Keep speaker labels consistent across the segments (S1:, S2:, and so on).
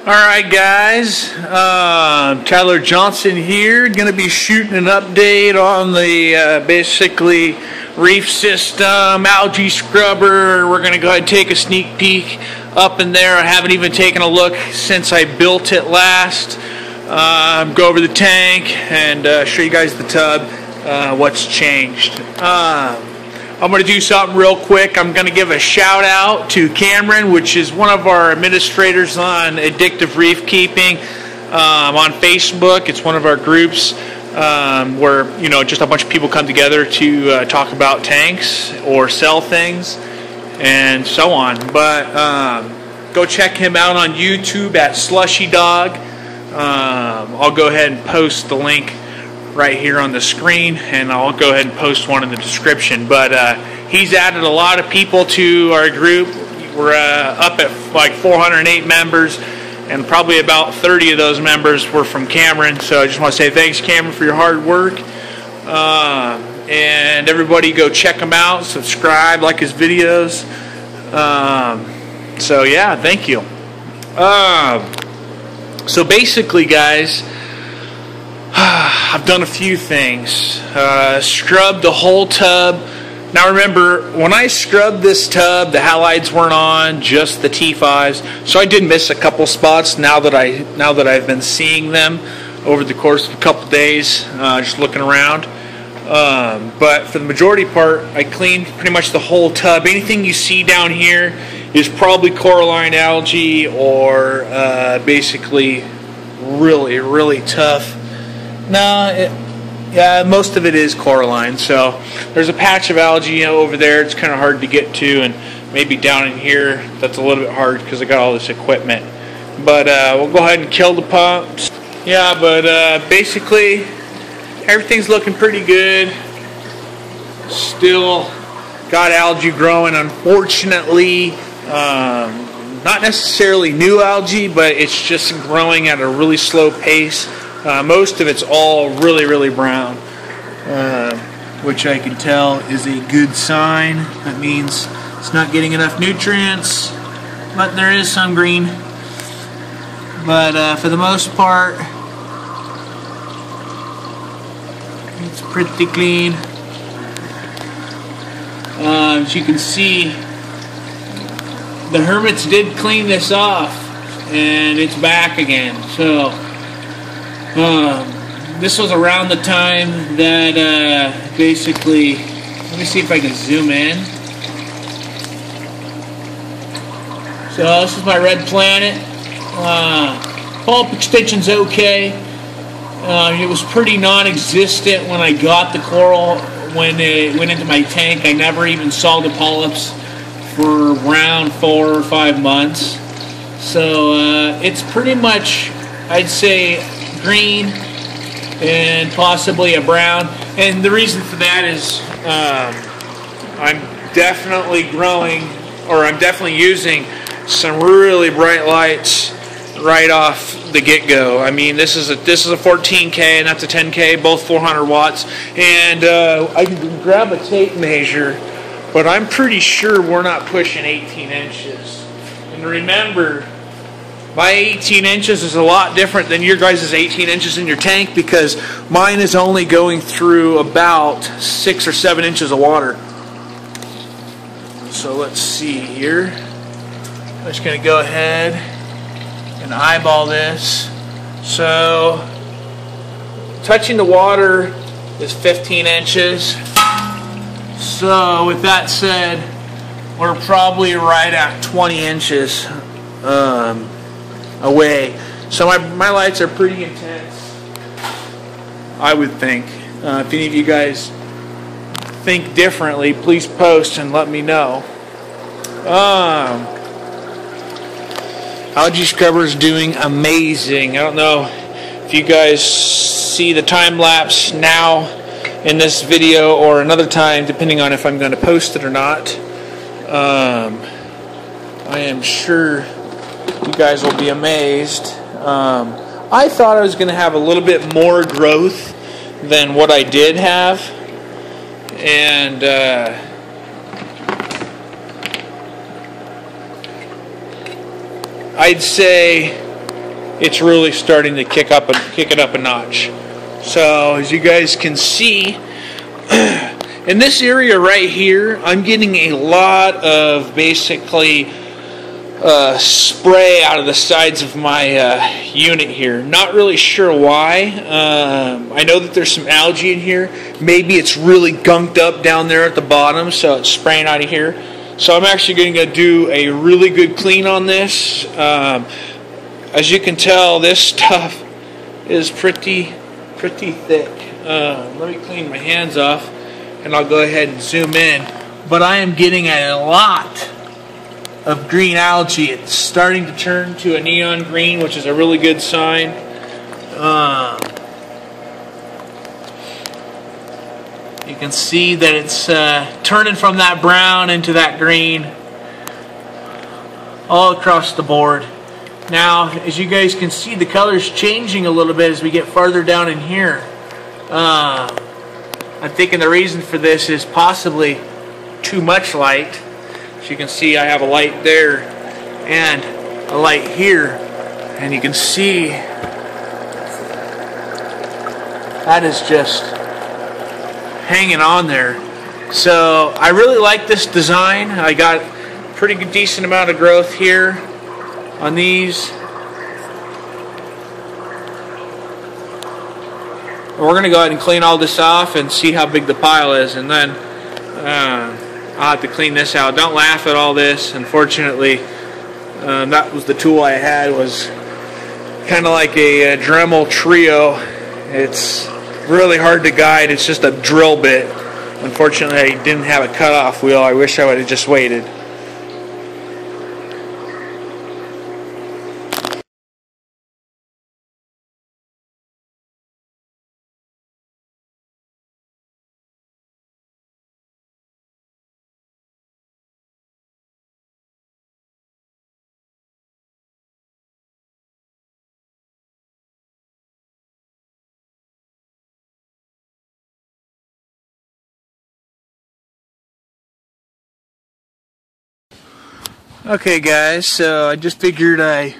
S1: Alright guys, Tyler Johnson here, going to be shooting an update on the basically reef system, algae scrubber. We're going to go ahead and take a sneak peek up in there. I haven't even taken a look since I built it last. Go over the tank and show you guys the tub, what's changed. I'm going to do something real quick. I'm going to give a shout out to Cameron, which is one of our administrators on Addictive Reef Keeping on Facebook. It's one of our groups where just a bunch of people come together to talk about tanks or sell things and so on. But go check him out on YouTube at Slushy Dog. I'll go ahead and post the link right here on the screen, and I'll go ahead and post one in the description. But he's added a lot of people to our group. We're up at like 408 members, and probably about 30 of those members were from Cameron. So I just want to say thanks, Cameron, for your hard work. And everybody go check him out, subscribe, like his videos. So yeah, thank you. So basically, guys, I've done a few things. Scrubbed the whole tub. Now remember, when I scrubbed this tub, the halides weren't on, just the T5s. So I did miss a couple spots now that I've been seeing them over the course of a couple days, just looking around. But for the majority part, I cleaned pretty much the whole tub. Anything you see down here is probably coralline algae or basically really, really tough. Yeah, most of it is coralline. So there's a patch of algae over there. It's kind of hard to get to, and maybe down in here that's a little bit hard because I got all this equipment. But we'll go ahead and kill the pumps. Yeah, but basically everything's looking pretty good. Still got algae growing, unfortunately. Not necessarily new algae, but it's just growing at a really slow pace. Most of it's all really, really brown, which I can tell is a good sign. That means it's not getting enough nutrients, but there is some green. But for the most part, it's pretty clean. As you can see, the hermits did clean this off, and it's back again. So this was around the time that basically, let me see if I can zoom in. So this is my red planet. Pulp extension's okay. It was pretty non-existent when I got the coral. When it went into my tank, I never even saw the polyps for around 4 or 5 months. So it's pretty much, I'd say, green and possibly a brown. And the reason for that is I'm definitely growing, or I'm definitely using some really bright lights right off the get-go. I mean, this is a 14K and that's a 10K, both 400 watts. And I can grab a tape measure, but I'm pretty sure we're not pushing 18 inches. And remember, my 18 inches is a lot different than your guys' 18 inches in your tank, because mine is only going through about 6 or 7 inches of water. So let's see here. I'm just going to go ahead and eyeball this. So touching the water is 15 inches. So with that said, we're probably right at 20 inches away. So my lights are pretty intense, I would think. If any of you guys think differently, please post and let me know. Algae scrubber is doing amazing. I don't know if you guys see the time lapse now in this video or another time, depending on if I'm going to post it or not. I am sure you guys will be amazed. I thought I was going to have a little bit more growth than what I did have, and I'd say it's really starting to kick it up a notch. So as you guys can see, in this area right here, I'm getting a lot of basically spray out of the sides of my unit here. Not really sure why. I know that there's some algae in here. Maybe it's really gunked up down there at the bottom, so it's spraying out of here. So I'm actually going to do a really good clean on this. As you can tell, this stuff is pretty thick. Let me clean my hands off and I'll go ahead and zoom in. But I am getting a lot of green algae. It's starting to turn to a neon green, which is a really good sign. You can see that it's turning from that brown into that green all across the board. Now, as you guys can see, the color's changing a little bit as we get farther down in here. I'm thinking the reason for this is possibly too much light. As you can see, I have a light there and a light here, and you can see that is just hanging on there. So I really like this design. I got a pretty good, decent amount of growth here on these. We're going to go ahead and clean all this off and see how big the pile is, and then I'll have to clean this out. Don't laugh at all this. Unfortunately, that was the tool I had. Was kind of like a Dremel Trio. It's really hard to guide. It's just a drill bit. Unfortunately, I didn't have a cutoff wheel. I wish I would have just waited. Okay guys, so I just figured I'd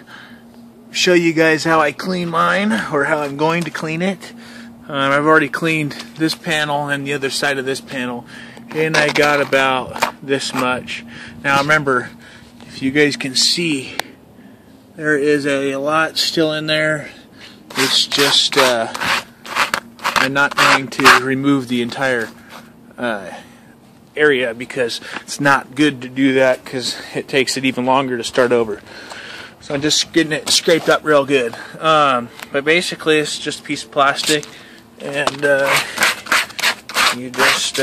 S1: show you guys how I clean mine, or how I'm going to clean it. I've already cleaned this panel and the other side of this panel, and I got about this much. Now remember, if you guys can see, there is a lot still in there. It's just, I'm not going to remove the entire area because it's not good to do that, because it takes it even longer to start over. So I'm just getting it scraped up real good. But basically it's just a piece of plastic, and you just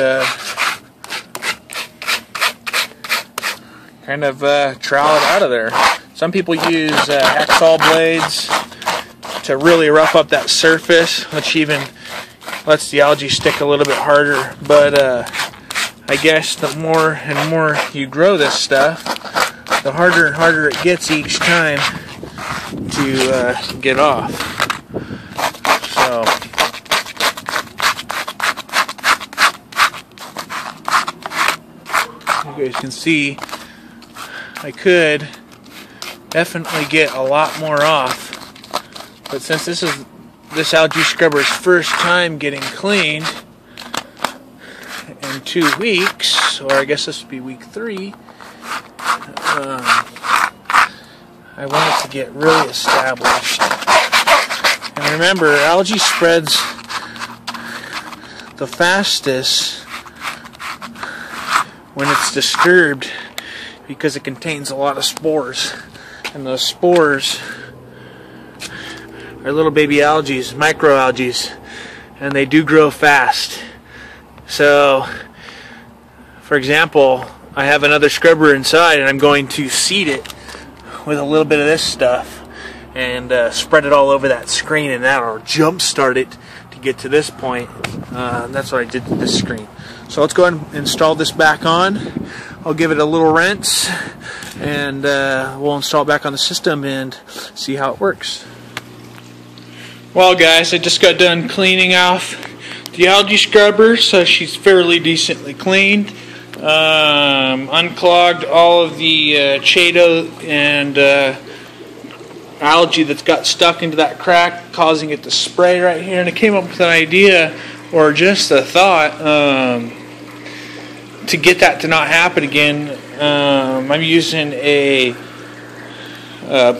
S1: kind of trowel it out of there. Some people use hacksaw blades to really rough up that surface, which even lets the algae stick a little bit harder. But I guess the more and more you grow this stuff, the harder and harder it gets each time to get off. So you guys can see, I could definitely get a lot more off, but since this is this algae scrubber's first time getting cleaned in 2 weeks, or I guess this would be week 3, I want it to get really established. And remember, algae spreads the fastest when it's disturbed, because it contains a lot of spores, and those spores are little baby algae, microalgae, and they do grow fast. So, for example, I have another scrubber inside, and I'm going to seed it with a little bit of this stuff and spread it all over that screen, and that'll jump start it to get to this point. That's what I did to this screen. So let's go ahead and install this back on. I'll give it a little rinse, and we'll install it back on the system and see how it works. Well guys, I just got done cleaning off the algae scrubber, so she's fairly decently cleaned. Unclogged all of the Chaeto and algae that's got stuck into that crack, causing it to spray right here. And I came up with an idea, or just a thought, to get that to not happen again. I'm using a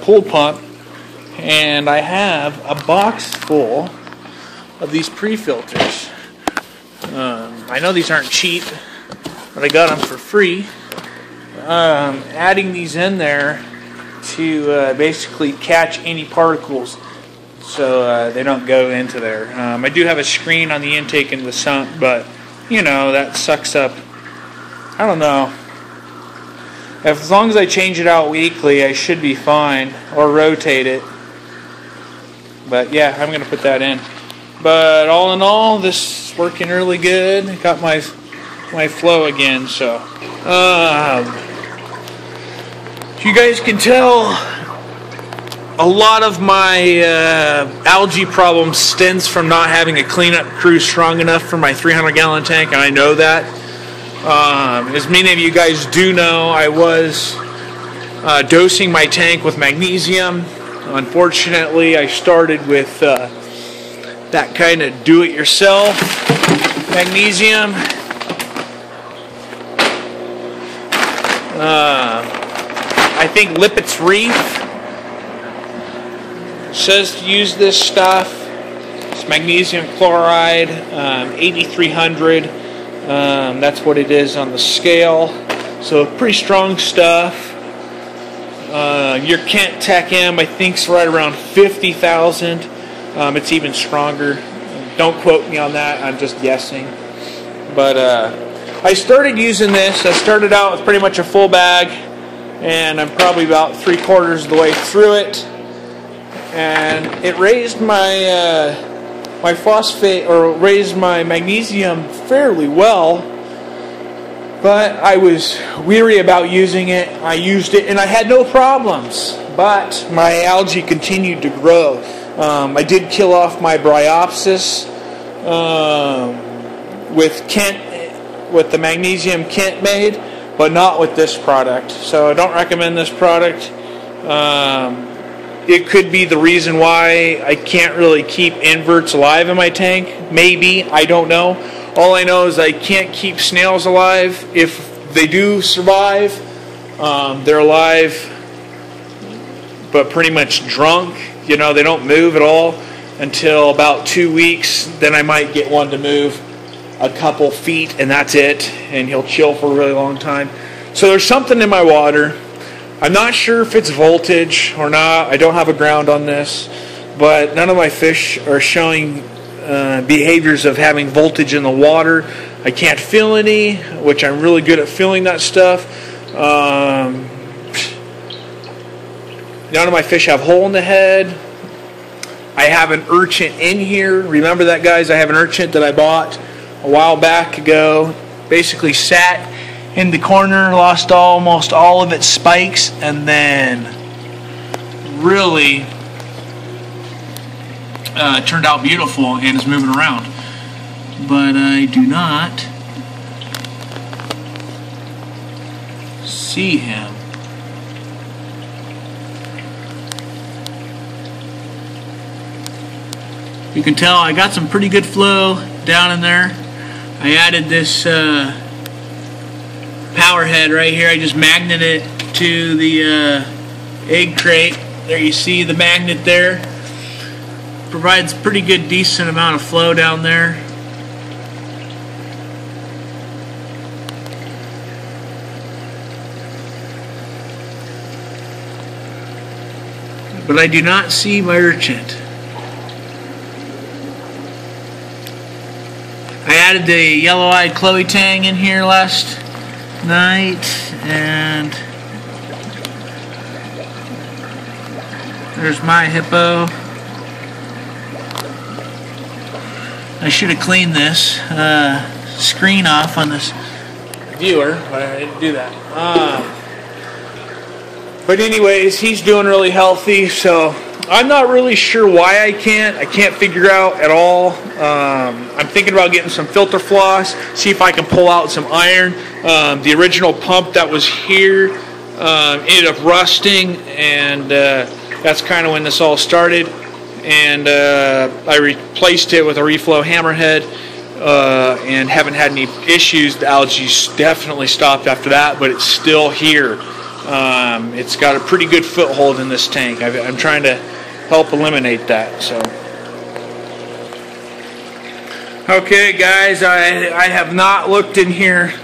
S1: pool pump, and I have a box full of these pre-filters. I know these aren't cheap, but I got them for free. Adding these in there to basically catch any particles so they don't go into there. I do have a screen on the intake and the sump, but you know, that sucks up. I don't know. As long as I change it out weekly, I should be fine, or rotate it. But yeah, I'm going to put that in. But all in all, this is working really good. I got my flow again. So, you guys can tell, a lot of my algae problem stems from not having a cleanup crew strong enough for my 300-gallon tank, and I know that. As many of you guys do know, I was dosing my tank with magnesium. Unfortunately, I started with that kind of do-it-yourself magnesium. I think Lippett's Reef says to use this stuff. It's magnesium chloride, 8300. That's what it is on the scale. So pretty strong stuff. Your Kent Tech M, I think, is right around 50,000. It's even stronger. Don't quote me on that. I'm just guessing. But I started using this. I started out with pretty much a full bag, and I'm probably about 3/4 of the way through it. And it raised my my phosphate, or raised my magnesium fairly well. But I was weary about using it. I used it and I had no problems. But my algae continued to grow. I did kill off my bryopsis with the magnesium Kent made, but not with this product. So I don't recommend this product. It could be the reason why I can't really keep inverts alive in my tank. Maybe, I don't know. All I know is I can't keep snails alive. If they do survive, they're alive, but pretty much drunk. You know, they don't move at all until about 2 weeks. Then I might get one to move a couple feet, and that's it. And he'll chill for a really long time. So there's something in my water. I'm not sure if it's voltage or not. I don't have a ground on this, but none of my fish are showing behaviors of having voltage in the water. I can't feel any, which I'm really good at feeling that stuff. None of my fish have hole in the head. I have an urchin in here. Remember that, guys? I have an urchin that I bought a while back ago. Basically sat in the corner, lost almost all of its spikes, and then really turned out beautiful and is moving around. But I do not see him. You can tell I got some pretty good flow down in there. I added this power head right here. I just magneted it to the egg crate. There you see the magnet there. Provides pretty good, decent amount of flow down there. But I do not see my urchin. I added the yellow-eyed Chloe tang in here last night, and there's my hippo. I should have cleaned this screen off on this viewer, but I didn't do that. But anyways, he's doing really healthy, so I'm not really sure why I can't figure out at all. I'm thinking about getting some filter floss, see if I can pull out some iron. The original pump that was here ended up rusting, and That's kind of when this all started, and I replaced it with a reflow hammerhead, and haven't had any issues. The algae definitely stopped after that, but it's still here. It's got a pretty good foothold in this tank. I'm trying to help eliminate that. So, okay, guys, I have not looked in here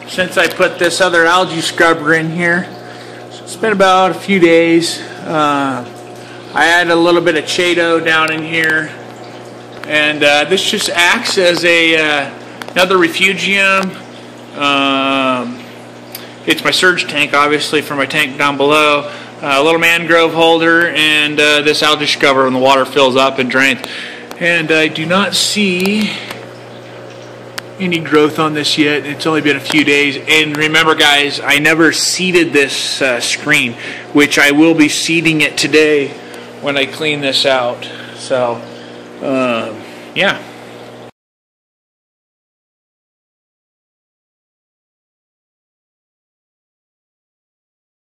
S1: since I put this other algae scrubber in here. It's been about a few days. I added a little bit of Chaeto down in here, and this just acts as another refugium. It's my surge tank, obviously, for my tank down below. A little mangrove holder, and this algae scrubber when the water fills up and drains. And I do not see any growth on this yet. It's only been a few days. And remember, guys, I never seeded this screen, which I will be seeding it today when I clean this out. So, yeah.